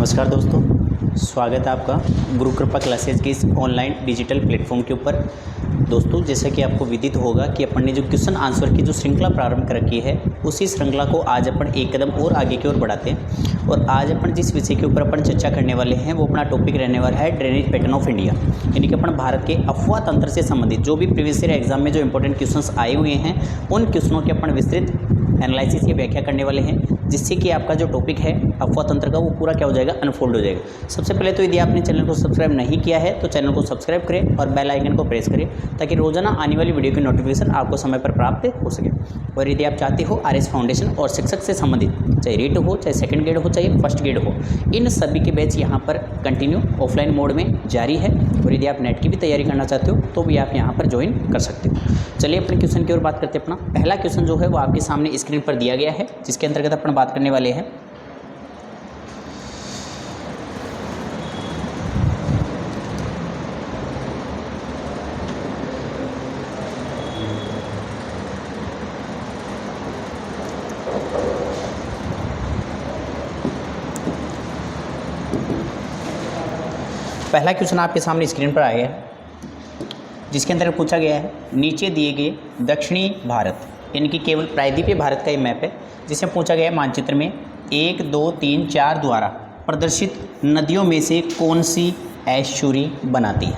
नमस्कार दोस्तों, स्वागत है आपका गुरु कृपा क्लासेज के इस ऑनलाइन डिजिटल प्लेटफॉर्म के ऊपर। दोस्तों, जैसा कि आपको विदित होगा कि अपन ने जो क्वेश्चन आंसर की जो श्रृंखला प्रारंभ कर रखी है, उसी श्रृंखला को आज अपन एक कदम और आगे की ओर बढ़ाते हैं। और आज अपन जिस विषय के ऊपर अपन चर्चा करने वाले हैं वो अपना टॉपिक रहने वाला है ड्रेनेज पैटर्न ऑफ इंडिया, यानी कि अपन भारत के अफवाह तंत्र से संबंधित जो भी प्रीवियस ईयर एग्जाम में जो इंपॉर्टेंट क्वेश्चन आए हुए हैं उन क्वेश्चनों की अपन विस्तृत एनालिसिस या व्याख्या करने वाले हैं, जिससे कि आपका जो टॉपिक है अफवाह तंत्र का वो पूरा क्या हो जाएगा, अनफोल्ड हो जाएगा। सबसे पहले तो यदि आपने चैनल को सब्सक्राइब नहीं किया है तो चैनल को सब्सक्राइब करें और बेल आइकन को प्रेस करें ताकि रोजाना आने वाली वीडियो की नोटिफिकेशन आपको समय पर प्राप्त हो सके। और यदि आप चाहते हो आरएस फाउंडेशन और शिक्षक से संबंधित चाहे रीट हो, चाहे सेकंड ग्रेड हो, चाहे फर्स्ट ग्रेड हो, इन सभी के बैच यहाँ पर कंटिन्यू ऑफलाइन मोड में जारी है। और यदि आप नेट की भी तैयारी करना चाहते हो तो भी आप यहाँ पर ज्वाइन कर सकते हो। चलिए अपने क्वेश्चन की ओर बात करते हैं। अपना पहला क्वेश्चन जो है वो आपके सामने स्क्रीन पर दिया गया है, जिसके अंतर्गत अपन बात करने वाले हैं। पहला क्वेश्चन आपके सामने स्क्रीन पर आया है, जिसके अंदर पूछा गया है नीचे दिए गए दक्षिणी भारत यानी कि केवल प्रायद्वीपीय भारत का ये मैप है, जिसमें पूछा गया है मानचित्र में 1, 2, 3, 4 द्वारा प्रदर्शित नदियों में से कौन सी एस्चुरी बनाती है।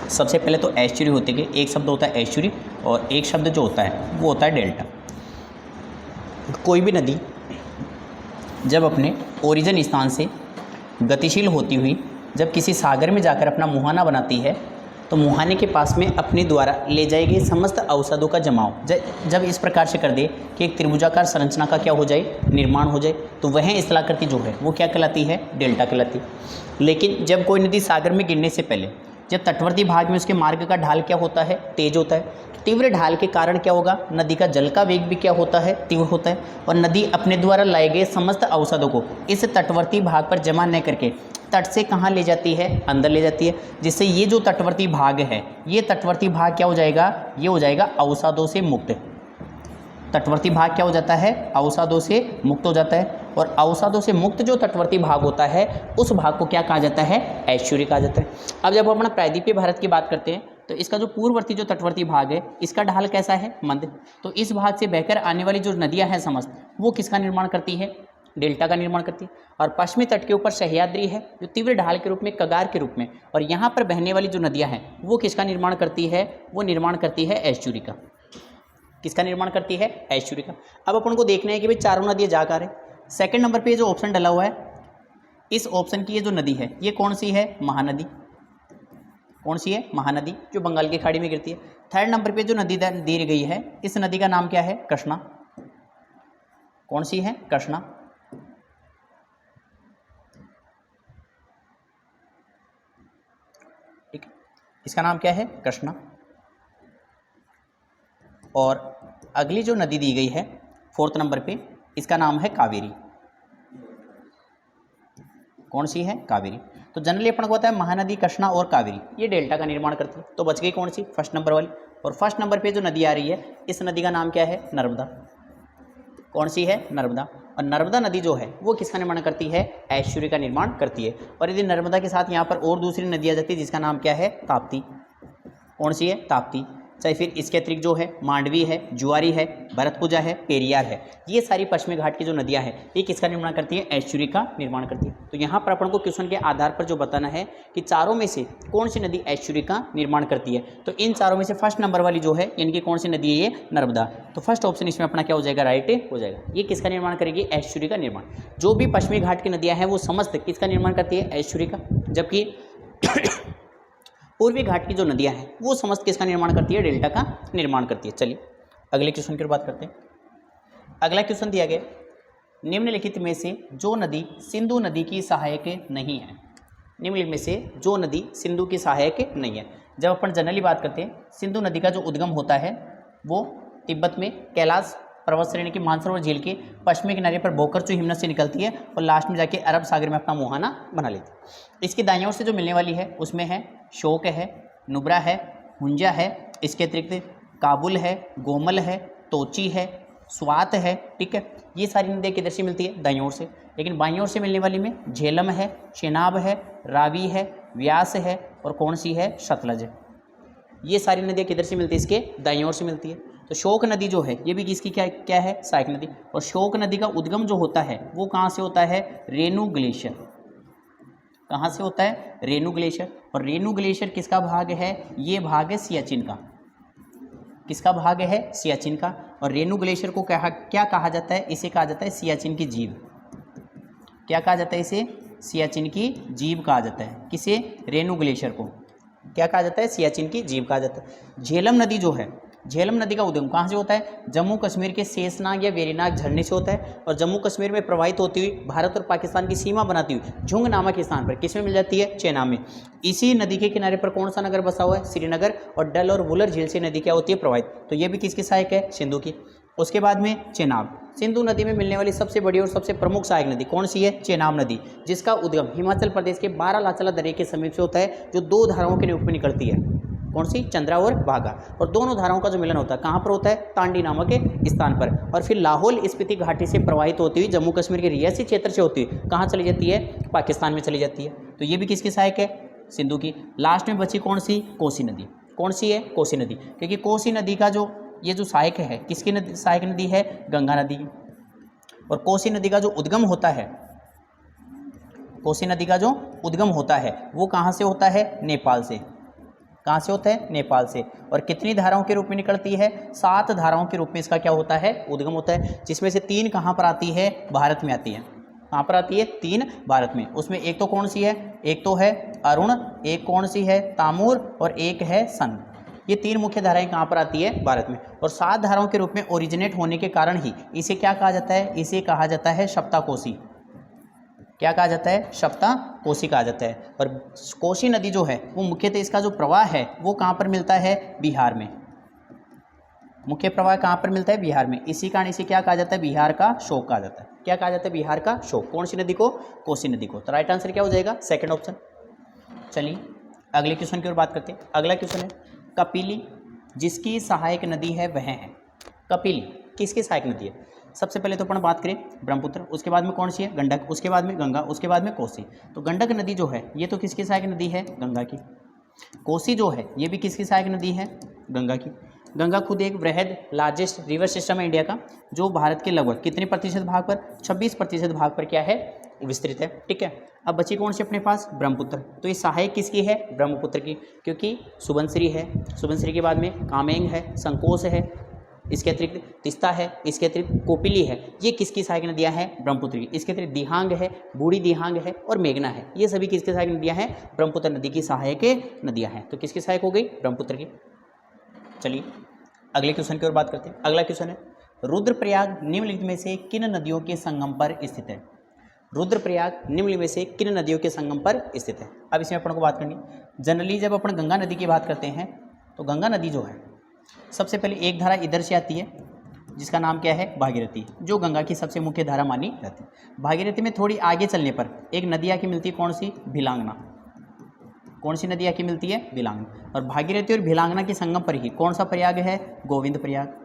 सबसे पहले तो एस्चुरी होते हैं, एक शब्द होता है एस्चुरी और एक शब्द जो होता है वो होता है डेल्टा। कोई भी नदी जब अपने ओरिजिन स्थान से गतिशील होती हुई जब किसी सागर में जाकर अपना मुहाना बनाती है तो मुहाने के पास में अपने द्वारा ले जाए गए समस्त अवसादों का जमाव जब इस प्रकार से कर दे कि एक त्रिभुजाकार संरचना का क्या हो जाए, निर्माण हो जाए, तो वह स्थलाकृति जो है वो क्या कहलाती है, डेल्टा कहलाती है। लेकिन जब कोई नदी सागर में गिरने से पहले जब तटवर्ती भाग में उसके मार्ग का ढाल क्या होता है, तेज होता है, तीव्र ढाल के कारण क्या होगा, नदी का जल का वेग भी क्या होता है, तीव्र होता है। और नदी अपने द्वारा लाए गए समस्त अवसादों को इस तटवर्ती भाग पर जमा न करके तट से कहाँ ले जाती है, अंदर ले जाती है, जिससे ये जो तटवर्ती भाग है, ये तटवर्ती भाग क्या हो जाएगा, ये हो जाएगा अवसादों से मुक्त। तटवर्ती भाग क्या हो जाता है, अवसादों से मुक्त हो जाता है। और अवसादों से मुक्त जो तटवर्ती भाग होता है उस भाग को क्या कहा जाता है, एस्चुरी कहा जाता है। अब जब हम अपना प्रायद्वीपीय भारत की बात करते हैं तो इसका जो पूर्ववर्ती जो तटवर्ती भाग है इसका ढाल कैसा है, मंद। तो इस भाग से बहकर आने वाली जो नदियां हैं समस्त, वो किसका निर्माण करती है, डेल्टा का निर्माण करती है। और पश्चिमी तट के ऊपर सह्याद्री है जो तीव्र ढाल के रूप में, कगार के रूप में, और यहाँ पर बहने वाली जो नदियाँ हैं वो किसका निर्माण करती है, वो निर्माण करती है एस्चुरी का। किसका निर्माण करती है, एस्चुरी का। अब अपन को देखना है कि भाई चारों नदियाँ जा कर है। सेकंड नंबर पे जो ऑप्शन डला हुआ है, इस ऑप्शन की ये जो नदी है ये कौन सी है, महानदी। कौन सी है, महानदी, जो बंगाल की खाड़ी में गिरती है। थर्ड नंबर पे जो नदी दी गई है, इस नदी का नाम क्या है, कृष्णा। कौन सी है, कृष्णा। ठीक है, इसका नाम क्या है, कृष्णा। और अगली जो नदी दी गई है फोर्थ नंबर पे, इसका नाम है कावेरी। कौन सी है, कावेरी। तो जनरली अपन को पता है महानदी, कृष्णा और कावेरी ये डेल्टा का निर्माण करती है। तो बच गई कौन सी, फर्स्ट नंबर वाली। और फर्स्ट नंबर पे जो नदी आ रही है इस नदी का नाम क्या है, नर्मदा। कौन सी है, नर्मदा। और नर्मदा नदी जो है वो किसका निर्माण करती है, एस्चुरी का निर्माण करती है। और यदि नर्मदा के साथ यहाँ पर और दूसरी नदी आ जाती है जिसका नाम क्या है, ताप्ती। कौन सी है, ताप्ती। चाहे फिर इसके अतिरिक्त जो है मांडवी है, जुआरी है, भरतपुजा है, पेरियार है, ये सारी पश्चिमी घाट की जो नदियां हैं ये किसका निर्माण करती है, एस्चुरी का निर्माण करती है। तो यहाँ पर अपन को क्वेश्चन के आधार पर जो बताना है कि चारों में से कौन सी नदी एस्चुरी का निर्माण करती है, तो इन चारों में से फर्स्ट नंबर वाली जो है यानी कि कौन सी नदी है, ये नर्मदा। तो फर्स्ट ऑप्शन इसमें अपना क्या हो जाएगा, राइट हो जाएगा। ये किसका निर्माण करेगी, एस्चुरी का निर्माण। जो भी पश्चिमी घाट की नदियाँ हैं वो समस्त किसका निर्माण करती है, एस्चुरी का। जबकि पूर्वी घाट की जो नदियां हैं वो समस्त किसका निर्माण करती है, डेल्टा का निर्माण करती है। चलिए अगले क्वेश्चन की बात करते हैं। अगला क्वेश्चन दिया गया, निम्नलिखित में से जो नदी सिंधु नदी की सहायक नहीं है। निम्नलिखित में से जो नदी सिंधु की सहायक नहीं है। जब अपन जनरली बात करते हैं, सिंधु नदी का जो उद्गम होता है वो तिब्बत में कैलाश पर्वत श्रेणी की मानसरोवर झील के पश्चिमी किनारे पर बोकरचू हिमनद से निकलती है और लास्ट में जाके अरब सागर में अपना मुहाना बना लेती है। इसकी दाईं ओर से जो मिलने वाली है उसमें है शोक है, नुब्रा है, हुंजा है, इसके अतिरिक्त काबुल है, गोमल है, तोची है, स्वात है। ठीक है, ये सारी नदियाँ किधर से मिलती है, दाईं ओर से। लेकिन बाईं ओर से मिलने वाली में झेलम है, चेनाब है, रावी है, व्यास है और कौन सी है, सतलज है। ये सारी नदियाँ किधर से मिलती है, इसके दाईं ओर से मिलती है। तो शोक नदी जो है ये भी किसकी क्या है, सहायक नदी। और शोक नदी का उद्गम जो होता है वो कहाँ से होता है, रेणु ग्लेशियर। कहाँ से होता है, रेणु ग्लेशियर। और रेणु ग्लेशियर किसका भाग है, ये भाग है सियाचिन का। किसका भाग है, सियाचिन का। और रेणु ग्लेशियर को क्या कहा जाता है, इसे कहा जाता है सियाचिन की जीभ। क्या कहा जाता है इसे, सियाचिन की जीभ कहा जाता है। किसे, रेणु ग्लेशियर को क्या कहा जाता है, सियाचिन की जीभ कहा जाता है। झेलम नदी जो है, झेलम नदी का उद्गम कहाँ से होता है, जम्मू कश्मीर के शेषनाग या वेरीनाग झरने से होता है और जम्मू कश्मीर में प्रवाहित होती हुई भारत और पाकिस्तान की सीमा बनाती हुई झुंग नामक स्थान पर किसमें मिल जाती है, चेनाब में। इसी नदी के किनारे पर कौन सा नगर बसा हुआ है, श्रीनगर। और डल और वुलर झील से नदी क्या होती है, प्रवाहित। तो ये भी किसकी सहायक है, सिंधु की। उसके बाद में चेनाब, सिंधु नदी में मिलने वाली सबसे बड़ी और सबसे प्रमुख सहायक नदी कौन सी है, चेनाब नदी, जिसका उद्गम हिमाचल प्रदेश के बारालाचाला दर्रे के समीप से होता है, जो दो धाराओं के रूप में निकलती है। कौन सी, चंद्रा और भागा। और दोनों धाराओं का जो मिलन होता है कहाँ पर होता है, तांडी नामक के स्थान पर। और फिर लाहौल स्पीति घाटी से प्रवाहित होती हुई जम्मू कश्मीर के रियासी क्षेत्र से होती हुई कहाँ चली जाती है, पाकिस्तान में चली जाती है। तो ये भी किसकी सहायक है, सिंधु की। लास्ट में बची कौन सी, कोसी नदी। कौन सी है, कोसी नदी। क्योंकि कोसी नदी का जो ये जो सहायक है, किसकी नदी, सहायक नदी है, गंगा नदी की। और कोसी नदी का जो उद्गम होता है, कोसी नदी का जो उद्गम होता है वो कहाँ से होता है, नेपाल से। कहाँ से होता है, नेपाल से। और कितनी धाराओं के रूप में निकलती है, 7 धाराओं के रूप में इसका क्या होता है, उद्गम होता है। जिसमें से 3 कहाँ पर आती है, भारत में आती है। कहाँ पर आती है, 3 भारत में। उसमें एक तो कौन सी है, एक तो है अरुण, एक कौन सी है, तामूर और एक है सन। ये 3 मुख्य धाराएं कहाँ पर आती है, भारत में। और 7 धाराओं के रूप में ओरिजिनेट होने के कारण ही इसे क्या कहा जाता है, इसे कहा जाता है सप्ताकोशी। क्या कहा जाता है, सप्ता कोसी कहा जाता है। और कोसी नदी जो है वो मुख्यतः इसका जो प्रवाह है वो कहाँ पर मिलता है, बिहार में। मुख्य प्रवाह कहाँ पर मिलता है, बिहार में। इसी कारण इसे क्या कहा जाता है, बिहार का शोक कहा जाता है। क्या कहा जाता है, बिहार का शोक। कौन सी नदी को, कोसी नदी को। तो राइट आंसर क्या हो जाएगा, सेकंड ऑप्शन। चलिए अगले क्वेश्चन की ओर बात करते हैं। अगला क्वेश्चन है, कपिली जिसकी सहायक नदी है वह है। कपिली किसकी सहायक नदी है। सबसे पहले तो अपन बात करें ब्रह्मपुत्र, उसके बाद में कौन सी है, गंडक, उसके बाद में गंगा, उसके बाद में कोसी। तो गंडक नदी जो है ये तो किसकी सहायक नदी है, गंगा की। कोसी जो है ये भी किसकी सहायक नदी है, गंगा की। गंगा खुद एक वृहद लार्जेस्ट रिवर सिस्टम है इंडिया का, जो भारत के लगभग कितने प्रतिशत भाग पर, 26% भाग पर क्या है, विस्तृत है। ठीक है, अब बची कौन सी अपने पास, ब्रह्मपुत्र। तो ये सहायक किसकी है, ब्रह्मपुत्र की, क्योंकि सुबनसिरी है, सुबनसिरी के बाद में कामेंग है, संकोश है, इसके अतिरिक्त तिस्ता है, इसके अतिरिक्त कोपिली है। ये किसकी सहायक नदियाँ हैं, ब्रह्मपुत्र की। इसके अतिरिक्त दिहांग है, बूढ़ी दिहांग है और मेघना है। ये सभी किसकी सहायक नदियाँ हैं, ब्रह्मपुत्र नदी की सहायक नदियाँ हैं। तो किसकी सहायक हो गई, ब्रह्मपुत्र की। चलिए अगले क्वेश्चन की ओर बात करते हैं। अगला क्वेश्चन है, रुद्रप्रयाग निम्नलिखित में से किन नदियों के संगम पर स्थित है। रुद्रप्रयाग निम्नलिखित में से किन नदियों के संगम पर स्थित है। अब इसमें अपन को बात करनी, जनरली जब अपन गंगा नदी की बात करते हैं तो गंगा नदी जो है सबसे पहले एक धारा इधर से आती है जिसका नाम क्या है, भागीरथी, जो गंगा की सबसे मुख्य धारा मानी जाती है। भागीरथी में थोड़ी आगे चलने पर एक नदी आके मिलती है, कौन सी, भिलांगना। कौन सी नदी आके मिलती है, भिलांगना। और भागीरथी और भिलांगना के संगम पर ही कौन सा प्रयाग है, गोविंद प्रयाग।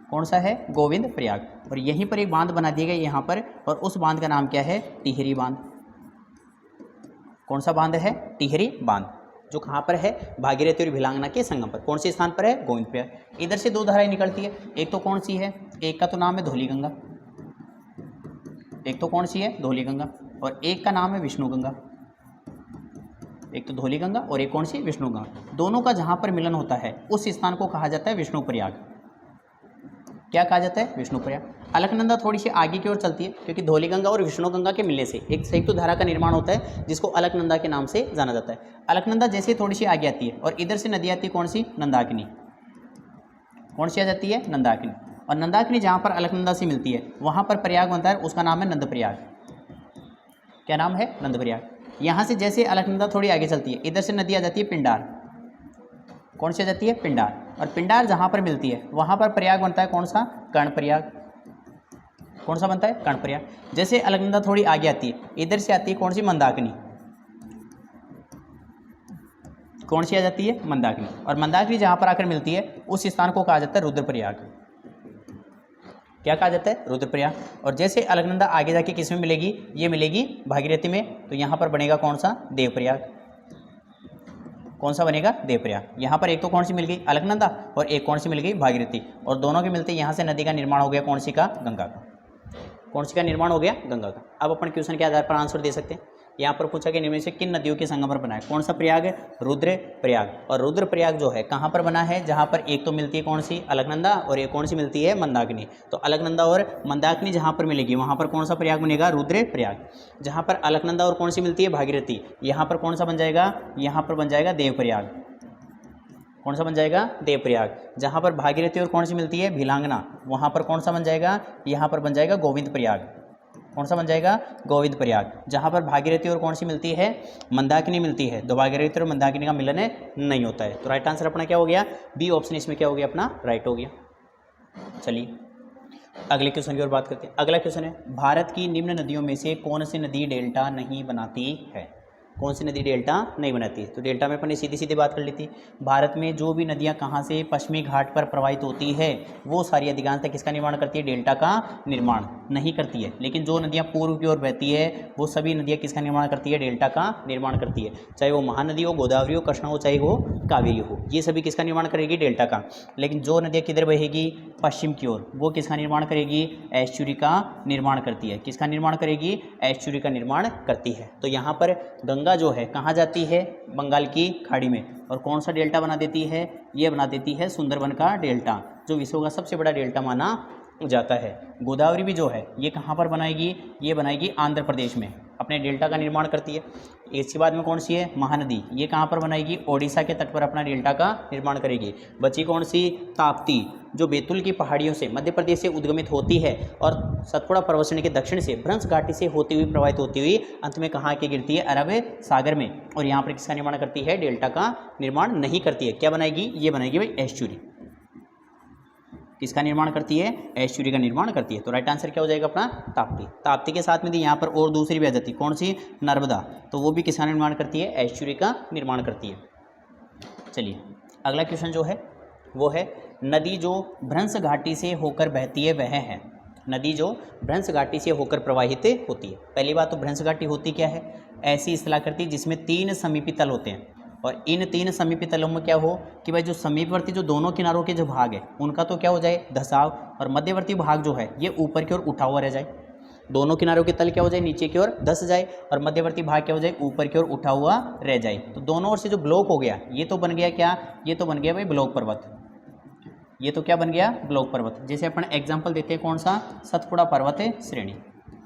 कौन सा है, गोविंद प्रयाग। और यहीं पर एक बांध बना दिया गया यहाँ पर, और उस बांध का नाम क्या है, टिहरी बांध। कौन सा बांध है, टिहरी बांध, जो कहाँ पर है, भागीरथी और भिलांगना के संगम पर। कौन से स्थान पर है, गोविंद प्रयाग। इधर से 2 धाराएं निकलती है, एक तो कौन सी है, एक का तो नाम है धौली गंगा, एक तो कौन सी है, धौली गंगा, और एक का नाम है विष्णु गंगा। एक तो धौली गंगा और एक कौन सी, विष्णु गंगा। दोनों का जहाँ पर मिलन होता है उस स्थान को कहा जाता है विष्णु प्रयाग। क्या कहा जाता है, विष्णु प्रयाग। अलकनंदा थोड़ी सी आगे की ओर चलती है, क्योंकि धौली गंगा और विष्णु गंगा के मिलने से एक संयुक्त धारा का निर्माण होता है जिसको अलकनंदा के नाम से जाना जाता है। अलकनंदा जैसे थोड़ी सी आगे आती है और इधर से नदी आती है, कौन सी, नंदाकिनी। कौन सी आ जाती है, नंदाकिनी। और नंदाकिनी जहाँ पर अलकनंदा से मिलती है वहाँ पर प्रयाग बनता है, उसका नाम है नंद प्रयाग। क्या नाम है, नंद प्रयाग। यहाँ से जैसे अलकनंदा थोड़ी आगे चलती है, इधर से नदी आ जाती है पिंडार। कौन सी आ जाती है, पिंडार। और पिंडार जहाँ पर मिलती है वहाँ पर प्रयाग बनता है, कौन सा, कर्ण प्रयाग। कौन सा बनता है, कर्ण प्रयाग। जैसे अलकनंदा थोड़ी आगे आती है, इधर से आती है कौन सी, मंदाकिनी। कौन सी आ जाती है, मंदाकिनी। और मंदाकिनी जहाँ पर आकर मिलती है उस स्थान को कहा जाता है रुद्रप्रयाग। क्या कहा जाता है, रुद्रप्रयाग। और जैसे अलकनंदा आगे जाके किस में मिलेगी, ये मिलेगी भागीरथी में, तो यहाँ पर बनेगा कौन सा, देवप्रयाग। कौन सा बनेगा, देवप्रयाग। यहाँ पर एक तो कौन सी मिल गई, अलकनंदा, और एक कौन सी मिल गई, भागीरथी, और दोनों के मिलते यहाँ से नदी का निर्माण हो गया कौन सी का, गंगा का। कौन सी का निर्माण हो गया, गंगा का। अब अपन क्वेश्चन के आधार पर आंसर दे सकते हैं। यहाँ पर पूछा कि निम्न से किन नदियों के संगम पर बना है, कौन सा प्रयाग है, रुद्रप्रयाग। और रुद्रप्रयाग जो है कहाँ पर बना है, जहाँ पर एक तो मिलती है कौन सी, अलकनंदा, और एक कौन सी मिलती है, मंदाकिनी। तो अलकनंदा और मंदाकिनी जहाँ पर मिलेगी वहाँ पर कौन सा प्रयाग बनेगा, रुद्रप्रयाग। जहाँ पर अलकनंदा और कौन सी मिलती है, भागीरथी, यहाँ पर कौन सा बन जाएगा, यहाँ पर बन जाएगा देवप्रयाग। कौन सा बन जाएगा, देवप्रयाग। जहाँ पर भागीरथी और कौन सी मिलती है, भिलांगना, वहाँ पर कौन सा बन जाएगा, यहाँ पर बन जाएगा गोविंद प्रयाग। कौन सा बन जाएगा, गोविंद प्रयाग। जहाँ पर भागीरथी और कौन सी मिलती है, मंदाकिनी मिलती है, तो भागीरथी और मंदाकिनी का मिलन नहीं होता है। तो राइट आंसर अपना क्या हो गया, बी ऑप्शन इसमें क्या हो गया अपना, राइट हो गया। चलिए अगले क्वेश्चन की ओर बात करते हैं। अगला क्वेश्चन है, भारत की निम्न नदियों में से कौन सी नदी डेल्टा नहीं बनाती है। कौन सी नदी डेल्टा नहीं बनाती है, तो डेल्टा में अपन ने सीधी सीधी बात कर ली थी। भारत में जो भी नदियां कहाँ से पश्चिमी घाट पर प्रवाहित होती है वो सारी अधिकांशतः किसका निर्माण करती है, डेल्टा का निर्माण नहीं करती है। लेकिन जो नदियां पूर्व की ओर बहती है वो सभी नदियां किसका निर्माण करती है, डेल्टा का निर्माण करती है। चाहे वो महानदी हो, गोदावरी हो, कृष्णा हो, चाहे वो कावेरी हो, ये सभी किसका निर्माण करेगी, डेल्टा का। लेकिन जो नदियाँ किधर बहेगी, पश्चिम की ओर, वो किसका निर्माण करेगी, एस्चुरी का निर्माण करती है। किसका निर्माण करेगी, एस्चुरी का निर्माण करती है। तो यहाँ पर गंगा जो है कहाँ जाती है, बंगाल की खाड़ी में, और कौन सा डेल्टा बना देती है, ये बना देती है सुंदरबन का डेल्टा, जो विश्व का सबसे बड़ा डेल्टा माना जाता है। गोदावरी भी जो है ये कहाँ पर बनाएगी, ये बनाएगी आंध्र प्रदेश में, अपने डेल्टा का निर्माण करती है। इसके बाद में कौन सी है, महानदी, ये कहाँ पर बनाएगी, ओडिशा के तट पर अपना डेल्टा का निर्माण करेगी। बची कौन सी, ताप्ती, जो बैतूल की पहाड़ियों से मध्य प्रदेश से उद्गमित होती है और सतपुड़ा पर्वत श्रेणी के दक्षिण से भ्रंश घाटी से होती हुई प्रवाहित होती हुई अंत में कहाँ के गिरती है, अरब सागर में। और यहाँ पर किसका निर्माण करती है, डेल्टा का निर्माण नहीं करती है। क्या बनाएगी, ये बनाएगी भाई एस्चुरी। किसका निर्माण करती है, एस्चुरी का निर्माण करती है। तो राइट आंसर क्या हो जाएगा अपना, ताप्ती। ताप्ती के साथ में दी यहाँ पर और दूसरी भी आ जाती है, कौन सी, नर्मदा, तो वो भी किसका निर्माण करती है, एस्चुरी का निर्माण करती है। चलिए अगला क्वेश्चन जो है वो है, नदी जो भ्रंश घाटी से होकर बहती है वह है। नदी जो भ्रंश घाटी से होकर प्रवाहित होती है। पहली बात तो भ्रंश घाटी होती क्या है, ऐसी स्थलाकृति जिसमें 3 समीपी तल होते हैं, और इन 3 समीपी तलों में क्या हो कि भाई जो समीपवर्ती जो दोनों किनारों के जो भाग है उनका तो क्या हो जाए, धसाव, और मध्यवर्ती भाग जो है ये ऊपर की ओर उठा हुआ रह जाए। दोनों किनारों के तल क्या हो जाए, नीचे की ओर धस जाए, और मध्यवर्ती भाग क्या हो जाए, ऊपर की ओर उठा हुआ रह जाए। तो दोनों ओर से जो ब्लॉक हो गया, ये तो बन गया क्या, ये तो बन गया भाई ब्लॉक पर्वत। ये तो क्या बन गया, ब्लॉक पर्वत। जैसे अपन एग्जाम्पल देते हैं कौन सा, सतपुड़ा पर्वत श्रेणी।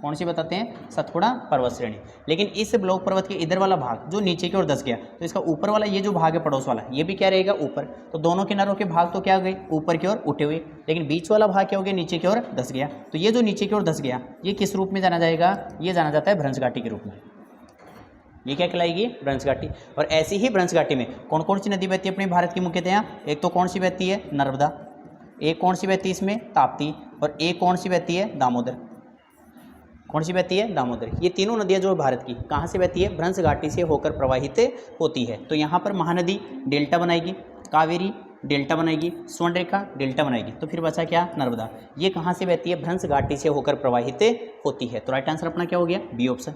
कौन सी बताते हैं, सतपुड़ा पर्वत श्रेणी। लेकिन इस ब्लॉक पर्वत के इधर वाला भाग जो नीचे की ओर धस गया, तो इसका ऊपर वाला ये जो भाग है पड़ोस वाला, ये भी क्या रहेगा, ऊपर। तो दोनों किनारों के भाग तो क्या हो गए, ऊपर की ओर उठे हुए, लेकिन बीच वाला भाग क्या हो गया, नीचे की ओर धस गया। तो ये जो नीचे की ओर धस गया, ये किस रूप में जाना जाएगा, ये जाना जाता है भ्रंश घाटी के रूप में। ये क्या कहलाएगी, भ्रंश घाटी। और ऐसी ही भ्रंश घाटी में कौन कौन सी नदी बहती है अपने भारत की मुख्यतया, एक तो कौन सी बहती है, नर्मदा, एक कौन सी बहती है इसमें, ताप्ती, और एक कौन सी बहती है, दामोदर। कौन सी बहती है, दामोदर। ये तीनों नदियां जो भारत की कहाँ से बहती है, भ्रंश घाटी से होकर प्रवाहित होती है। तो यहाँ पर महानदी डेल्टा बनाएगी, कावेरी डेल्टा बनाएगी, स्वर्णरेखा डेल्टा बनाएगी, तो फिर बचा क्या, नर्मदा। ये कहाँ से बहती है, भ्रंश घाटी से होकर प्रवाहित होती है। तो राइट आंसर अपना क्या हो गया, बी ऑप्शन।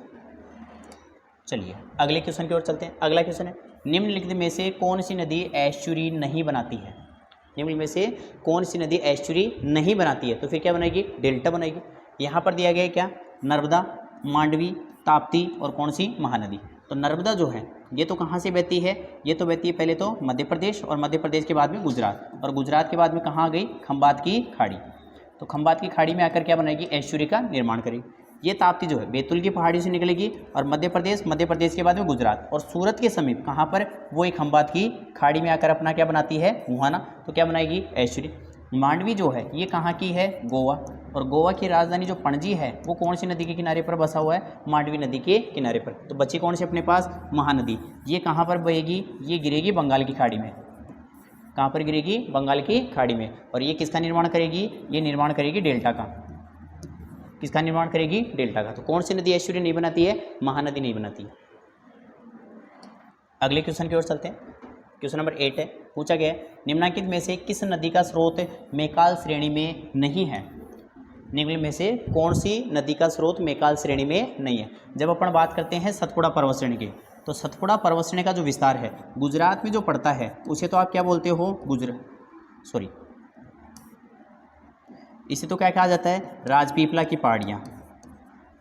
चलिए अगले क्वेश्चन की ओर चलते हैं। अगला क्वेश्चन है, निम्नलिखित में से कौन सी नदी एस्चुरी नहीं बनाती है। निम्न में से कौन सी नदी एस्चुरी नहीं बनाती है, तो फिर क्या बनाएगी, डेल्टा बनाएगी। यहाँ पर दिया गया है क्या, नर्मदा, मांडवी, ताप्ती और कौन सी, महानदी। तो नर्मदा जो है ये तो कहाँ से बहती है, ये तो बहती है पहले तो मध्य प्रदेश, और मध्य प्रदेश के बाद में गुजरात, और गुजरात के बाद में कहाँ गई, खंबात की खाड़ी। तो खंबात की खाड़ी में आकर क्या बनाएगी, एस्चुरी का निर्माण करेगी। ये ताप्ती जो है बैतूल की पहाड़ी से निकलेगी, और मध्य प्रदेश के बाद में गुजरात, और सूरत के समीप कहाँ पर, वो एक खंबात की खाड़ी में आकर अपना क्या बनाती है, मुहाना, तो क्या बनाएगी, एस्चुरी। मांडवी जो है ये कहाँ की है, गोवा, और गोवा की राजधानी जो पणजी है वो कौन सी नदी के किनारे पर बसा हुआ है, मांडवी नदी के किनारे पर। तो बची कौन सी अपने पास, महानदी। ये कहाँ पर बहेगी, ये गिरेगी बंगाल की खाड़ी में। कहाँ पर गिरेगी, बंगाल की खाड़ी में। और ये किसका निर्माण करेगी, ये निर्माण करेगी डेल्टा का। किसका निर्माण करेगी, डेल्टा का। तो कौन सी नदी एस्चुरी नहीं बनाती है, महानदी नहीं बनाती। अगले क्वेश्चन की ओर चलते हैं। क्वेश्चन नंबर 8 है, पूछा गया है, निम्नलिखित में से किस नदी का स्रोत मैकाल श्रेणी में नहीं है। निम्न में से कौन सी नदी का स्रोत मैकाल श्रेणी में नहीं है? जब अपन बात करते हैं सतपुड़ा पर्वत श्रेणी की, तो सतपुड़ा पर्वत श्रेणी का जो विस्तार है गुजरात में जो पड़ता है उसे तो आप क्या बोलते हो? इसे तो क्या कहा जाता है? राजपीपला की पहाड़ियाँ।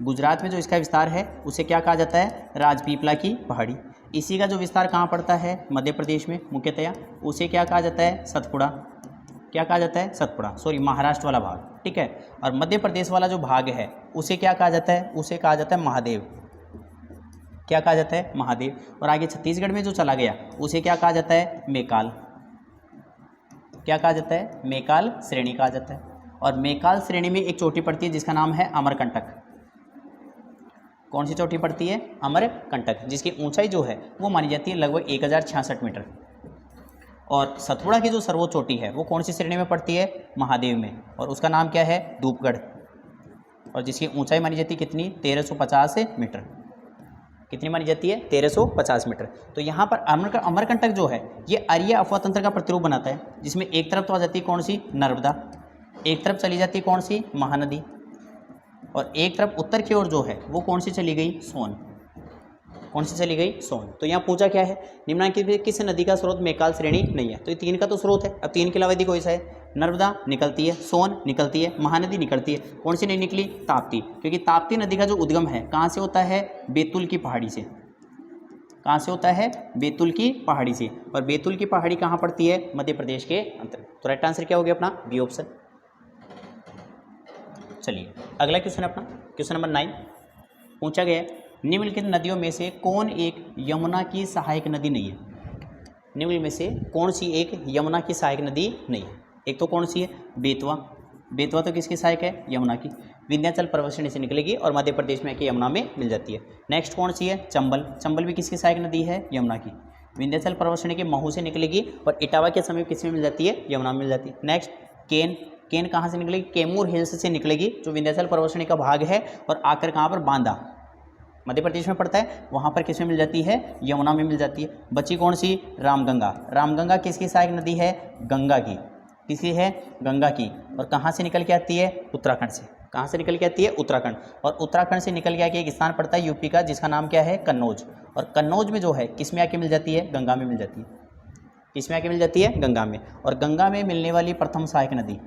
गुजरात में जो इसका विस्तार है उसे क्या कहा जाता है? राजपीपला की पहाड़ी। इसी का जो विस्तार कहाँ पड़ता है? मध्य प्रदेश में मुख्यतया, उसे क्या कहा जाता है? सतपुड़ा। क्या कहा जाता है? सतपुड़ा, महाराष्ट्र वाला भाग, ठीक है। और मध्य प्रदेश वाला जो भाग है उसे क्या कहा जाता है? उसे कहा जाता है महादेव। क्या कहा जाता है? महादेव। और आगे छत्तीसगढ़ में जो चला गया उसे क्या कहा जाता है? मैकाल। क्या कहा जाता है? मैकाल श्रेणी कहा जाता है। और मैकाल श्रेणी में एक चोटी पड़ती है जिसका नाम है अमरकंटक। कौन सी चोटी पड़ती है? अमरकंटक, जिसकी ऊंचाई जो है वो मानी जाती है लगभग 1066 मीटर। और सतपुड़ा की जो सर्वोच्च चोटी है वो कौन सी श्रेणी में पड़ती है? महादेव में, और उसका नाम क्या है? धूपगढ़, और जिसकी ऊंचाई मानी जाती है कितनी? 1350 मीटर। कितनी मानी जाती है? 1350 मीटर। तो यहाँ पर अमरकंटक जो है ये अरिया अफवाह तंत्र का प्रतिरूप बनाता है, जिसमें एक तरफ तो आ जाती है कौन सी? नर्मदा, एक तरफ चली जाती है कौन सी? महानदी, और एक तरफ उत्तर की ओर जो है वो कौन सी चली गई? सोन। कौन सी चली गई? सोन। तो यहाँ पूछा क्या है? निम्नलिखित में किस नदी का स्रोत मैकाल श्रेणी नहीं है? तो ये तीन का तो स्रोत है। अब तीन के अलावा यदि कोई सा है? नर्मदा निकलती है, सोन निकलती है, महानदी निकलती है। कौन सी नहीं निकली? ताप्ती, क्योंकि ताप्ती नदी का जो उद्गम है कहाँ से होता है? बैतूल की पहाड़ी से। कहाँ से होता है? बैतूल की पहाड़ी से। और बैतूल की पहाड़ी कहाँ पड़ती है? मध्य प्रदेश के अंतर्गत। तो राइट आंसर क्या हो गया अपना? B option. चलिए अगला क्वेश्चन अपना, क्वेश्चन नंबर 9 पूछा गया है निम्नलिखित नदियों में से कौन एक यमुना की सहायक नदी नहीं है? निम्न में से कौन सी एक यमुना की सहायक नदी नहीं है? एक तो कौन सी है? बेतवा। बेतवा तो किसकी सहायक है? यमुना की। विंध्याचल पर्वत श्रेणी से निकलेगी और मध्य प्रदेश में आके यमुना में मिल जाती है। नेक्स्ट कौन सी है? चंबल। चंबल भी किसकी सहायक नदी है? यमुना की। विंध्याचल पर्वत श्रेणी के महू से निकलेगी और इटावा के समीप किस में मिल जाती है? यमुना में मिल जाती है। नेक्स्ट केन। केन कहाँ से निकलेगी? कैमूर हिल्स से निकलेगी, जो विंध्याचल पर्वत श्रेणी का भाग है, और आकर कहाँ पर? बांदा, मध्य प्रदेश में पड़ता है। वहाँ पर किस में मिल जाती है? यमुना में मिल जाती है। बची कौन सी? रामगंगा। रामगंगा किसकी सहायक नदी है? गंगा की। किसकी है? गंगा की। और कहाँ से निकल के आती है? उत्तराखंड से। कहाँ से निकल के आती है? उत्तराखंड। और उत्तराखंड से निकल के आके एक स्थान पड़ता है यूपी का, जिसका नाम क्या है? कन्नौज। और कन्नौज में जो है किस में आके मिल जाती है? गंगा में मिल जाती है। किस में आके मिल जाती है? गंगा में। और गंगा में मिलने वाली प्रथम सहायक नदी,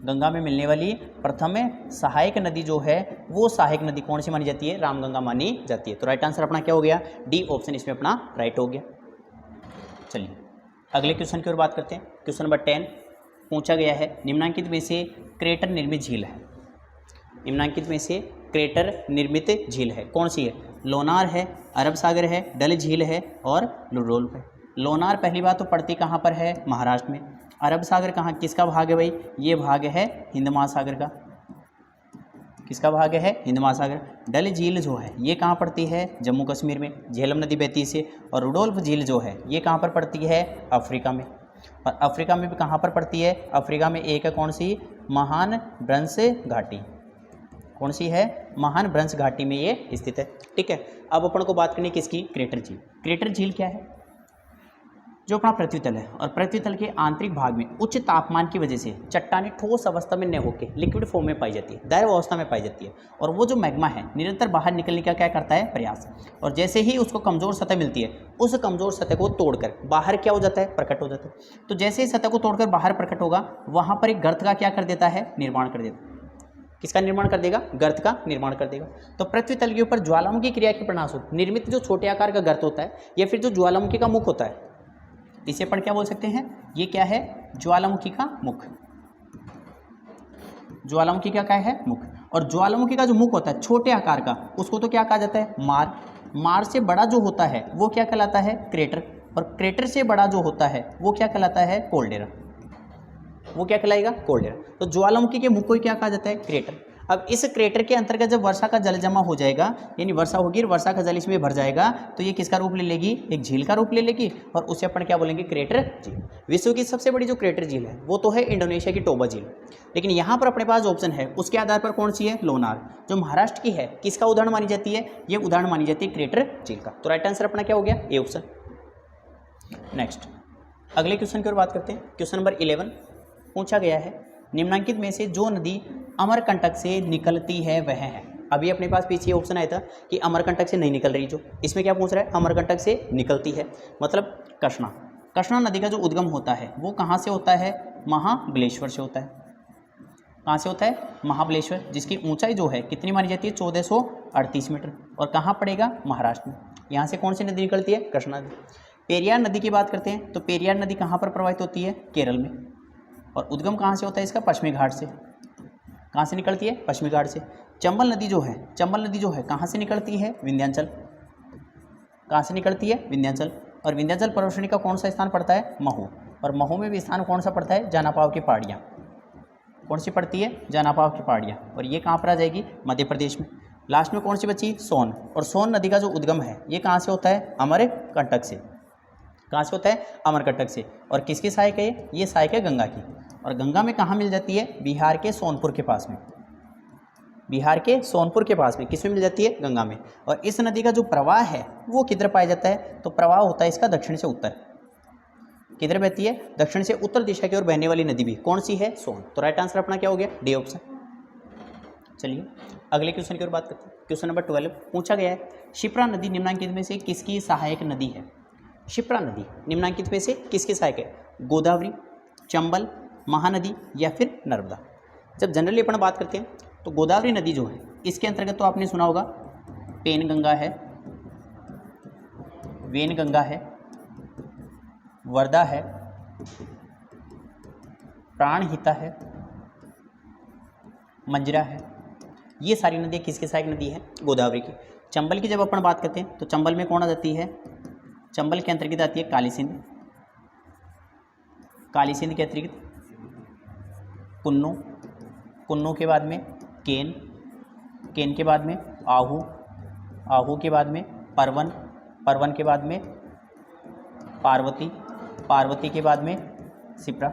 गंगा में मिलने वाली प्रथम सहायक नदी जो है वो सहायक नदी कौन सी मानी जाती है? रामगंगा मानी जाती है। तो राइट आंसर अपना क्या हो गया? डी ऑप्शन इसमें अपना राइट हो गया। चलिए अगले क्वेश्चन की ओर बात करते हैं। क्वेश्चन नंबर 10 पूछा गया है निम्नांकित में से क्रेटर निर्मित झील है। निम्नांकित में से क्रेटर निर्मित झील है कौन सी है? लोनार है, अरब सागर है, डल झील है, और रुडोल्फ है। लोनार पहली बात तो पड़ती कहाँ पर है? महाराष्ट्र में। अरब सागर कहाँ, किसका भाग है भाई? ये भाग है हिंद महासागर का। किसका भाग है? हिंद महासागर। डल झील जो है ये कहाँ पड़ती है? जम्मू कश्मीर में, झेलम नदी बहती से। और रुडोल्फ झील जो है ये कहाँ पर पड़ती है? अफ्रीका में। और अफ्रीका में भी कहाँ पर पड़ती है? अफ्रीका में एक है कौन सी? महान ब्रंश घाटी। कौन सी है? महान ब्रंश घाटी में ये स्थित है। ठीक है, अब अपन को बात करनी किसकी? क्रेटर झील। क्रेटर झील क्या है? जो अपना पृथ्वी तल है, और पृथ्वी तल के आंतरिक भाग में उच्च तापमान की वजह से चट्टानें ठोस अवस्था में न होकर लिक्विड फॉर्म में पाई जाती है, द्रव अवस्था में पाई जाती है। और वो जो मैग्मा है निरंतर बाहर निकलने का क्या करता है? प्रयास। और जैसे ही उसको कमजोर सतह मिलती है, उस कमजोर सतह को तोड़कर बाहर क्या हो जाता है? प्रकट हो जाता है। तो जैसे ही सतह को तोड़कर बाहर प्रकट होगा, वहाँ पर एक गर्त का क्या कर देता है? निर्माण कर देता है। किसका निर्माण कर देगा? गर्त का निर्माण कर देगा। तो पृथ्वी तल के ऊपर ज्वालामुखी क्रिया के परिणामस्वरूप निर्मित जो छोटे आकार का गर्त होता है, या फिर जो ज्वालामुखी का मुख होता है, इसे अपन क्या बोल सकते हैं? ये क्या है? ज्वालामुखी का मुख। ज्वालामुखी का क्या है? मुख। और ज्वालामुखी का जो मुख होता है छोटे आकार का, उसको तो क्या कहा जाता है? मार। मार से बड़ा जो होता है वो क्या कहलाता है? क्रेटर। और क्रेटर से बड़ा जो होता है वो क्या कहलाता है? कोल्डेरा। वो क्या कहलाएगा? कोल्डेरा। तो ज्वालामुखी के मुख को क्या कहा जाता है? क्रेटर। अब इस क्रेटर के अंतर्गत जब वर्षा का जल जमा हो जाएगा, यानी वर्षा होगी और वर्षा का जल इसमें भर जाएगा, तो ये किसका रूप ले लेगी? एक झील का रूप ले लेगी, और उसे अपन क्या बोलेंगे? क्रेटर झील। विश्व की सबसे बड़ी जो क्रेटर झील है वो तो है इंडोनेशिया की टोबा झील, लेकिन यहाँ पर अपने पास ऑप्शन है उसके आधार पर कौन सी है? लोनार, जो महाराष्ट्र की है। किसका उदाहरण मानी जाती है? ये उदाहरण मानी जाती है क्रेटर झील का। तो राइट आंसर अपना क्या हो गया? A option. नेक्स्ट अगले क्वेश्चन की ओर बात करते हैं। क्वेश्चन नंबर 11 पूछा गया है निम्नलिखित में से जो नदी अमरकंटक से निकलती है वह है। अभी अपने पास पीछे ऑप्शन आया था कि अमरकंटक से नहीं निकल रही, जो इसमें क्या पूछ रहा है, अमरकंटक से निकलती है, मतलब कृष्णा। कृष्णा नदी का जो उद्गम होता है वो कहाँ से होता है, महाबलेश्वर से होता है। कहाँ से होता है, महाबलेश्वर, जिसकी ऊंचाई जो है कितनी मानी जाती है, 1438 मीटर, और कहाँ पड़ेगा, महाराष्ट्र में। यहाँ से कौन सी नदी निकलती है, कृष्णा नदी। पेरियार नदी की बात करते हैं तो पेरियार नदी कहाँ पर प्रवाहित होती है, केरल में, और उद्गम कहाँ से होता है इसका, पश्चिमी घाट से। कहाँ से निकलती है, पश्चिमी घाट से। चंबल नदी जो है, चंबल नदी जो है कहाँ से निकलती है, विंध्याचल। कहाँ से निकलती है, विंध्याचल, और विंध्याचल पर्वतश्रेणी का कौन सा स्थान पड़ता है, महू, और महू में भी स्थान कौन सा पड़ता है, जानापाव की पहाड़ियाँ। कौन सी पड़ती है, जानापाव की पहाड़ियाँ, और ये कहाँ पर आ जाएगी, मध्य प्रदेश में। लास्ट में कौन सी बची, सोन, और सोन नदी का जो उद्गम है ये कहाँ से होता है, अमरकंटक से। कहाँ से होता है, अमरकंटक से, और किसकी सहायक है ये सहायक है गंगा की, और गंगा में कहाँ मिल जाती है, बिहार के सोनपुर के पास में। बिहार के सोनपुर के पास में किसमें मिल जाती है, गंगा में। और इस नदी का जो प्रवाह है वो किधर पाया जाता है, तो प्रवाह होता है इसका दक्षिण से उत्तर। किधर बहती है, दक्षिण से उत्तर दिशा की ओर बहने वाली नदी भी कौन सी है, सोन। तो राइट आंसर अपना क्या हो गया, डी ऑप्शन। चलिए अगले क्वेश्चन की ओर बात करते हैं। क्वेश्चन नंबर 12 पूछा गया है, शिप्रा नदी निम्नलिखित में से किसकी सहायक नदी है। शिप्रा नदी निम्नलिखित में से किसकी सहायक है, गोदावरी, चंबल, महानदी या फिर नर्मदा। जब जनरली अपन बात करते हैं तो गोदावरी नदी जो है इसके अंतर्गत तो आपने सुना होगा पेन गंगा है, वेन गंगा है, वर्धा है, प्राणहिता है, मंजरा है। ये सारी नदियाँ किसकी सहायक नदी है, गोदावरी की। चंबल की जब अपन बात करते हैं तो चंबल में कौन आ जाती है, चंबल के अंतर्गत आती है काली सिंध, काली सिंध के अतिरिक्त कुन्नू, कुन्नू के बाद में केन, केन के बाद में आहू, आहू के बाद में परवन, परवन के बाद में पार्वती, पार्वती के बाद में सिप्रा।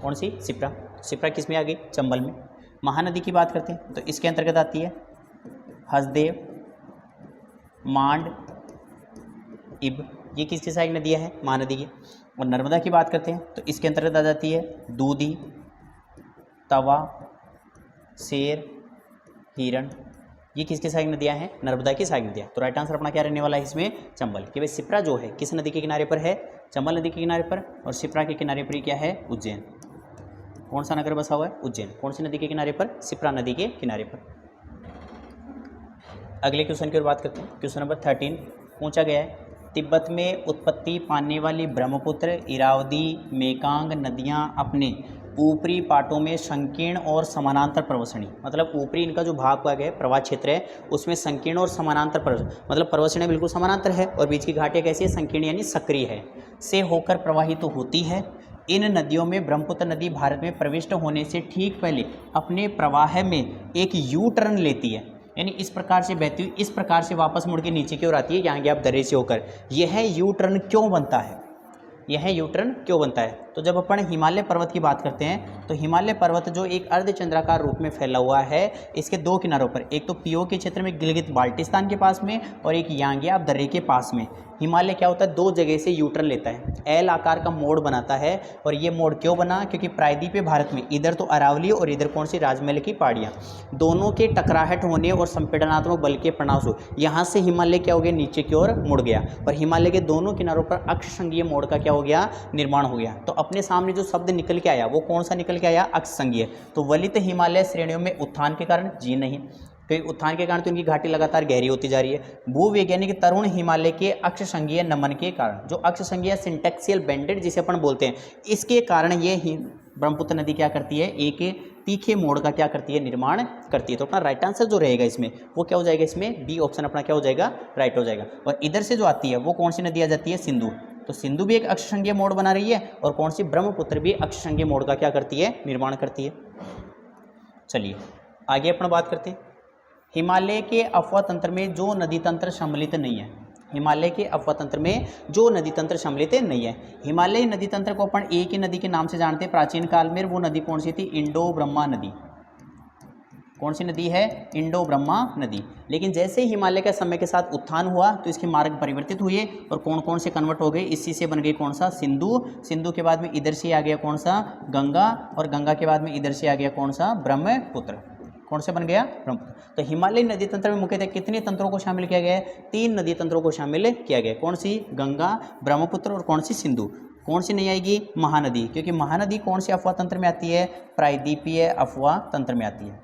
कौन सी, सिप्रा। सिप्रा किस में आ गई, चंबल में। महानदी की बात करते हैं तो इसके अंतर्गत आती है हसदेव, मांड, इब। ये किसकी सहायक नदियाँ हैं, महानदी की। और नर्मदा की बात करते हैं तो इसके अंतर्गत आ जाती है दूधी, तवा, शेर, हिरण। ये किसकी सहायक नदियाँ हैं, नर्मदा की सहायक नदियाँ। तो राइट आंसर अपना क्या रहने वाला है इसमें, चंबल। कि भाई सिप्रा जो है किस नदी के किनारे पर है, चंबल नदी के किनारे पर, और सिप्रा के किनारे पर क्या है, उज्जैन। कौन सा नगर बसा हुआ है, उज्जैन। कौन सी नदी के किनारे पर, सिप्रा नदी के किनारे पर। अगले क्वेश्चन की ओर बात करते हैं। क्वेश्चन नंबर 13 पूछा गया है, तिब्बत में उत्पत्ति पाने वाली ब्रह्मपुत्र, इरावदी, मेकांग नदियाँ अपने ऊपरी पाटों में संकीर्ण और समानांतर पर्वतश्रेणी, मतलब ऊपरी इनका जो भाग है, प्रवाह क्षेत्र है, उसमें संकीर्ण और समानांतर मतलब पर्वतश्रेणी बिल्कुल समानांतर है, और बीच की घाटियाँ कैसी है, संकीर्ण यानी सक्रिय है, से होकर प्रवाहित तो होती है। इन नदियों में ब्रह्मपुत्र नदी भारत में प्रविष्ट होने से ठीक पहले अपने प्रवाह में एक यू टर्न लेती है, यानी इस प्रकार से बहती हुई इस प्रकार से वापस मुड़ के नीचे की ओर आती है, यहाँ की आप दर्रे से होकर। यह यू टर्न क्यों बनता है, यह यू टर्न क्यों बनता है। तो जब अपन हिमालय पर्वत की बात करते हैं तो हिमालय पर्वत जो एक अर्धचंद्राकार रूप में फैला हुआ है, इसके दो किनारों पर, एक तो पीओ के क्षेत्र में गिलगित बाल्टिस्तान के पास में, और एक यांग्याब दर्रे के पास में, हिमालय क्या होता है, दो जगह से यू टर्न लेता है, एल आकार का मोड़ बनाता है। और ये मोड़ क्यों बना, क्योंकि प्रायद्वीपीय भारत में इधर तो अरावली और इधर कौन सी, राजमहल की पहाड़ियाँ, दोनों के टकराहट होने और संपीड़नात्मक बल के परिणाम से यहाँ से हिमालय क्या हो गया, नीचे की ओर मुड़ गया, और हिमालय के दोनों किनारों पर अक्ष संघीय मोड़ का क्या हो गया, निर्माण हो गया। तो अपने सामने जो शब्द निकल के आया वो कौन सा निकल के आया, अक्ष संघीय। तो वलित हिमालय श्रेणियों में उत्थान के कारण, जी नहीं, क्योंकि उत्थान के कारण तो उनकी घाटी लगातार गहरी होती जा रही है। भूवैज्ञानिक तरुण हिमालय के अक्ष संघीय नमन के कारण, जो अक्ष संघीय सिंटेक्सियल बेंडेड जिसे अपन बोलते हैं, इसके कारण ये ही ब्रह्मपुत्र नदी क्या करती है, एक तीखे मोड़ का क्या करती है, निर्माण करती है। तो अपना राइट आंसर जो रहेगा इसमें वो क्या हो जाएगा, इसमें बी ऑप्शन अपना क्या हो जाएगा, राइट हो जाएगा। और इधर से जो आती है वो कौन सी नदी आ जाती है, सिंधु। तो सिंधु भी एक अक्ष संघीय मोड़ बना रही है, और कौन सी, ब्रह्मपुत्र भी अक्ष संघीय मोड़ का क्या करती है, निर्माण करती है। चलिए आगे अपन बात करते हैं। हिमालय के अफवाह तंत्र में जो नदी तंत्र सम्मिलित नहीं है, हिमालय के अफवाह तंत्र में जो नदी तंत्र सम्मिलित नहीं है। हिमालय नदी तंत्र को अपन एक ही नदी के नाम से जानते हैं प्राचीन काल में, वो नदी कौन सी थी, इंडो ब्रह्मा नदी। कौन सी नदी है? इंडो ब्रह्मा नदी। लेकिन जैसे ही हिमालय का समय के साथ उत्थान हुआ तो इसके मार्ग परिवर्तित हुए और कौन कौन से कन्वर्ट हो गए? इसी से बन गई कौन सा? सिंधु। सिंधु के बाद में इधर से आ गया कौन सा? गंगा। और गंगा के बाद में इधर से आ गया कौन सा? ब्रह्मपुत्र। कौन से बन गया? ब्रह्मपुत्र। तो हिमालयी नदी तंत्र में मुख्यतः कितने तंत्रों को शामिल किया गया है? 3 नदी तंत्रों को शामिल किया गया है। कौन सी? गंगा, ब्रह्मपुत्र और कौन सी? सिंधु। कौन सी नहीं आएगी? महानदी, क्योंकि महानदी कौन से अफवाह तंत्र में आती है? प्रायद्वीपीय अफवाह तंत्र में आती है।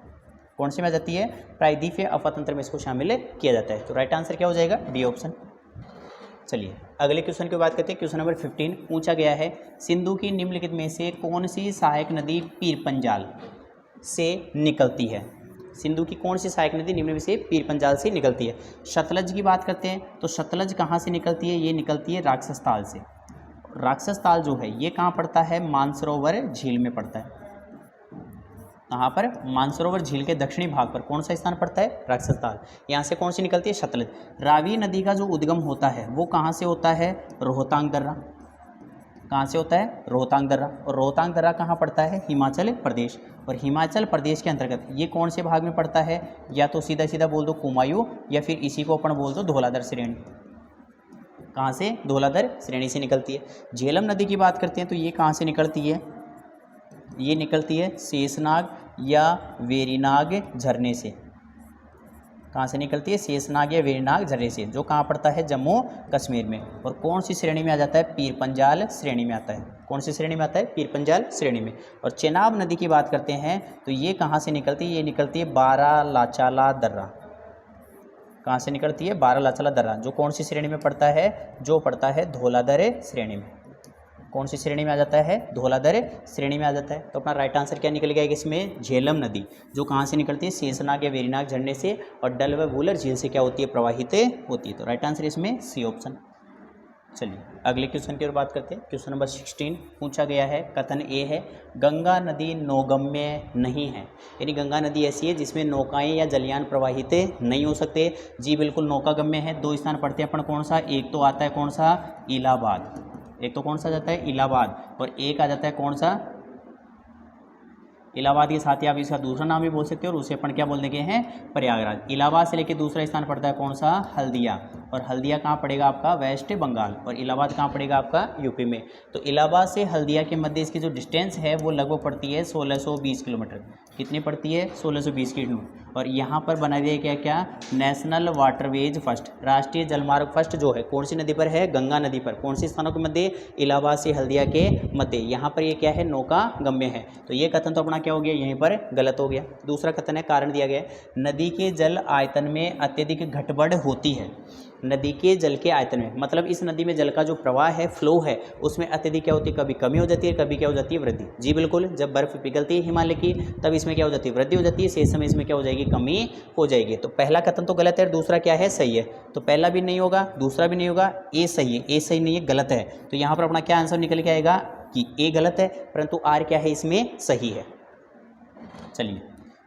कौन सी में आ जाती है? प्रायद्वीपीय अफवाह तंत्र में इसको शामिल किया जाता है। तो राइट आंसर क्या हो जाएगा? D option. चलिए अगले क्वेश्चन की बात करते हैं। क्वेश्चन नंबर 15 पूछा गया है, सिंधु की निम्नलिखित में से कौन सी सहायक नदी पीरपंजाल से निकलती है? सिंधु की कौन सी सहायक नदी निम्न में से पीरपंजाल से निकलती है? सतलज की बात करते हैं तो सतलज कहाँ से निकलती है? ये निकलती है राक्षस ताल से। राक्षस ताल जो है ये कहाँ पड़ता है? मानसरोवर झील में पड़ता है। कहाँ पर? मानसरोवर झील के दक्षिणी भाग पर कौन सा स्थान पड़ता है? राक्षस ताल। यहाँ से कौन सी निकलती है? सतलज। रावी नदी का जो उद्गम होता है वो कहाँ से होता है? रोहतांग दर्रा। कहाँ से होता है? रोहतांग दर्रा। और रोहतांग दर्रा कहाँ पड़ता है? हिमाचल प्रदेश। और हिमाचल प्रदेश के अंतर्गत ये कौन से भाग में पड़ता है? या तो सीधा सीधा बोल दो कुमायूं, या फिर इसी को अपन बोल दो धौलाधर श्रेणी। कहाँ से? धौलाधर श्रेणी से निकलती है। झेलम नदी की बात करते हैं तो ये कहाँ से निकलती है? ये निकलती है शेषनाग या वेरीनाग झरने से। कहाँ से निकलती है? शेषनाग या वेरीनाग झरने से, जो कहाँ पड़ता है? जम्मू कश्मीर में। और कौन सी श्रेणी में आ जाता है? पीरपंजाल श्रेणी में आता है। कौन सी श्रेणी में आता है? पीरपंजाल श्रेणी में। और चेनाब नदी की बात करते हैं तो ये कहाँ से निकलती है? ये निकलती है बारालाचाला दर्रा। कहाँ से निकलती है? बारालाचाला दर्रा, जो कौन सी श्रेणी में पड़ता है? जो पड़ता है धौलाधर श्रेणी में। कौन सी श्रेणी में आ जाता है? धौलाधर श्रेणी में आ जाता है। तो अपना राइट आंसर क्या निकल गया इसमें? झेलम नदी, जो कहाँ से निकलती है? शेषनाग या वेरीनाग झरने से, और डल व वूलर झील से क्या होती है? प्रवाहित होती है। तो राइट आंसर इसमें सी ऑप्शन। चलिए अगले क्वेश्चन की ओर बात करते हैं। क्वेश्चन नंबर 16 पूछा गया है, कथन ए है, गंगा नदी नौगम्य नहीं है। यानी गंगा नदी ऐसी है जिसमें नौकाएं या जलयान प्रवाहित नहीं हो सकते। जी बिल्कुल नौकागम्य है। 2 स्थान पढ़ते हैं अपन, कौन सा? एक तो आता है कौन सा? इलाहाबाद। एक तो कौन सा जाता है? इलाहाबाद। और एक आ जाता है कौन सा? इलाहाबाद के साथ ही आप इसका दूसरा नाम भी बोल सकते हो, और उसे अपन क्या बोल देंगे हैं? प्रयागराज। इलाहाबाद से लेकर दूसरा स्थान पड़ता है कौन सा? हल्दिया। और हल्दिया कहाँ पड़ेगा आपका? वेस्ट बंगाल। और इलाहाबाद कहाँ पड़ेगा आपका? यूपी में। तो इलाहाबाद से हल्दिया के मध्य इसकी जो डिस्टेंस है वो लगभग पड़ती है 1620 किलोमीटर। कितनी पड़ती है? 1620 किलोमीटर। और यहाँ पर बना दिया क्या क्या? नेशनल वाटरवेज फर्स्ट, राष्ट्रीय जलमार्ग फर्स्ट, जो है कौन सी नदी पर है? गंगा नदी पर। कौन सी स्थानों के मध्य? इलाहाबाद से हल्दिया के मध्य। यहाँ पर ये क्या है? नौका गम्य है। तो ये कथन तो अपना क्या हो गया? यहीं पर गलत हो गया। दूसरा कथन है, कारण दिया गया है, नदी के जल आयतन में अत्यधिक घटबढ़ होती है। नदी के जल के आयतन में मतलब इस नदी में जल का जो प्रवाह है, फ्लो है, उसमें अत्यधिक क्या होती है? कभी कमी हो जाती है, कभी क्या हो जाती है? वृद्धि। जी बिल्कुल, जब बर्फ पिघलती है हिमालय की तब इसमें क्या हो जाती है? वृद्धि हो जाती है। शेष समय इसमें क्या हो जाएगी? कमी हो जाएगी। तो पहला कथन तो गलत है, दूसरा क्या है? सही है। तो पहला भी नहीं होगा, दूसरा भी नहीं होगा, ए सही है। ए सही नहीं है, गलत है। तो यहाँ पर अपना क्या आंसर निकल के आएगा कि ए गलत है, परंतु आर क्या है? इसमें सही है। चलिए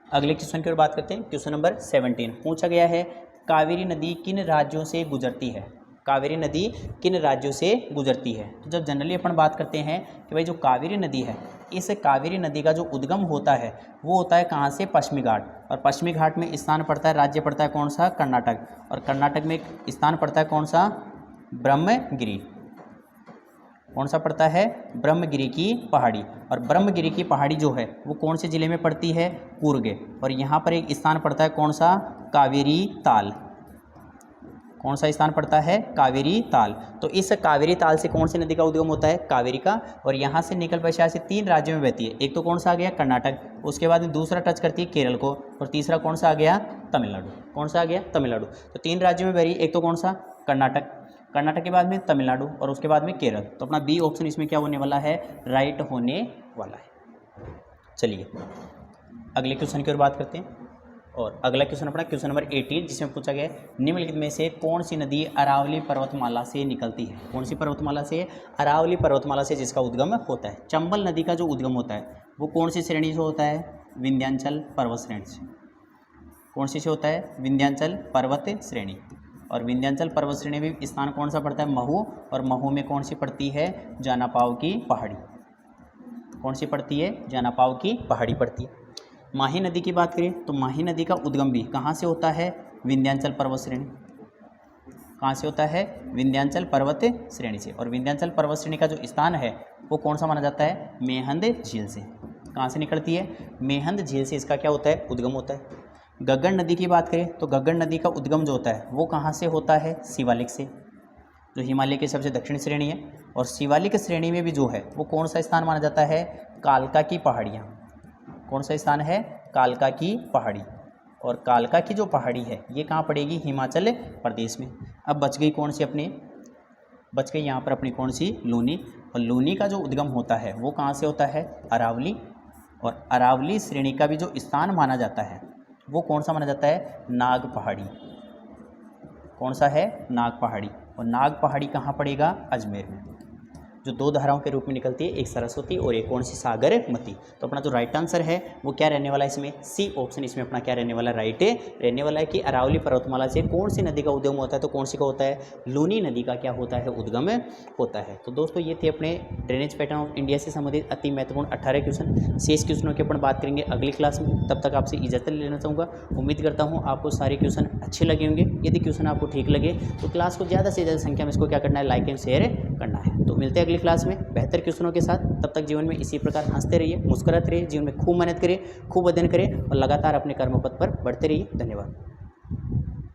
अगले क्वेश्चन की ओर बात करते हैं। क्वेश्चन नंबर 17 पूछा गया है, कावेरी नदी किन राज्यों से गुजरती है? कावेरी नदी किन राज्यों से गुजरती है? तो जब जनरली अपन बात करते हैं कि भाई जो कावेरी नदी है, इस कावेरी नदी का जो उद्गम होता है वो होता है कहाँ से? पश्चिमी घाट। और पश्चिमी घाट में स्थान पड़ता है, राज्य पड़ता है कौन सा? कर्नाटक। और कर्नाटक में स्थान पड़ता है कौन सा? ब्रह्मगिरी। कौन सा पड़ता है? ब्रह्मगिरी की पहाड़ी। और ब्रह्मगिरी की पहाड़ी जो है वो कौन से ज़िले में पड़ती है? कूर्ग। और यहाँ पर एक स्थान पड़ता है कौन सा? कावेरी ताल। कौन सा स्थान पड़ता है? कावेरी ताल। तो इस कावेरी ताल से कौन सी नदी का उद्गम होता है? कावेरी का। और यहाँ से निकल पश्चात से 3 राज्यों में बहती है। एक तो कौन सा आ गया? कर्नाटक। उसके बाद दूसरा टच करती है केरल को, और तीसरा कौन सा आ गया? तमिलनाडु। कौन सा आ गया? तमिलनाडु। तो 3 राज्यों में बह रही है। एक तो कौन सा? कर्नाटक, कर्नाटक के बाद में तमिलनाडु, और उसके बाद में केरल। तो अपना बी ऑप्शन इसमें क्या होने वाला है? राइट होने वाला है। चलिए अगले क्वेश्चन की ओर बात करते हैं। और अगला क्वेश्चन अपना क्वेश्चन नंबर 18, जिसमें पूछा गया है, निम्नलिखित में से कौन सी नदी अरावली पर्वतमाला से निकलती है? कौन सी पर्वतमाला से? अरावली पर्वतमाला से, जिसका उद्गम होता है। चंबल नदी का जो उद्गम होता है वो कौन सी श्रेणी से होता है? विंध्याचल पर्वत श्रेणी से। कौन सी से होता है? विंध्याचल पर्वत श्रेणी। और विंध्याचल पर्वत श्रेणी में स्थान कौन सा पड़ता है? महू। और महू में कौन सी पड़ती है? जानापाव की पहाड़ी। कौन सी पड़ती है? जानापाव की पहाड़ी पड़ती है। माही नदी की बात करें तो माही नदी का उद्गम भी कहाँ से होता है? विंध्याचल पर्वत श्रेणी। कहाँ से होता है? विंध्याचल पर्वत श्रेणी से। और विंध्याचल पर्वत श्रेणी का जो स्थान है वो कौन सा माना जाता है? मेहंद झील से। कहाँ से निकलती है? मेहंद झील से इसका क्या होता है? उद्गम होता है। गग्गड़ नदी की बात करें तो गग्गड़ नदी का उद्गम जो होता है वो कहाँ से होता है? शिवालिक से, जो हिमालय की सबसे दक्षिणी श्रेणी है। और शिवालिक श्रेणी में भी जो है वो कौन सा स्थान माना जाता है? कालका की पहाड़ियाँ। कौन सा स्थान है? कालका की पहाड़ी। और कालका की जो पहाड़ी है ये कहाँ पड़ेगी? हिमाचल प्रदेश में। अब बच गई कौन सी अपनी? बच गई यहाँ पर अपनी कौन सी? लूनी। और लूनी का जो उद्गम होता है वो कहाँ से होता है? अरावली। और अरावली श्रेणी का भी जो स्थान माना जाता है वो कौन सा माना जाता है? नाग पहाड़ी। कौन सा है? नाग पहाड़ी। और नाग पहाड़ी कहाँ पड़ेगा? अजमेर में। जो दो धाराओं के रूप में निकलती है, एक सरस्वती और एक कौन सी? सागरमती। तो अपना जो राइट आंसर है वो क्या रहने वाला है इसमें? सी ऑप्शन इसमें अपना क्या रहने वाला? राइट रहने वाला है कि अरावली पर्वतमाला से कौन सी नदी का उद्गम होता है? तो कौन सी का होता है? लूनी नदी का क्या होता है? उद्गम होता है। तो दोस्तों ये थे अपने ड्रेनेज पैटर्न ऑफ इंडिया से संबंधित अति महत्वपूर्ण 18 क्वेश्चन। शेष क्वेश्चनों के अपन बात करेंगे अगली क्लास में। तब तक आपसे इजाजत लेना चाहूँगा। उम्मीद करता हूँ आपको सारे क्वेश्चन अच्छे लगे होंगे। यदि क्वेश्चन आपको ठीक लगे तो क्लास को ज़्यादा से ज़्यादा संख्या में इसको क्या करना है? लाइक एंड शेयर करना है। तो मिलते हैं अगली क्लास में बेहतर क्वेश्चनों के साथ। तब तक जीवन में इसी प्रकार हंसते रहिए, मुस्कुराते रहिए, जीवन में खूब मेहनत करिए, खूब अध्ययन करिए और लगातार अपने कर्म पथ पर बढ़ते रहिए। धन्यवाद।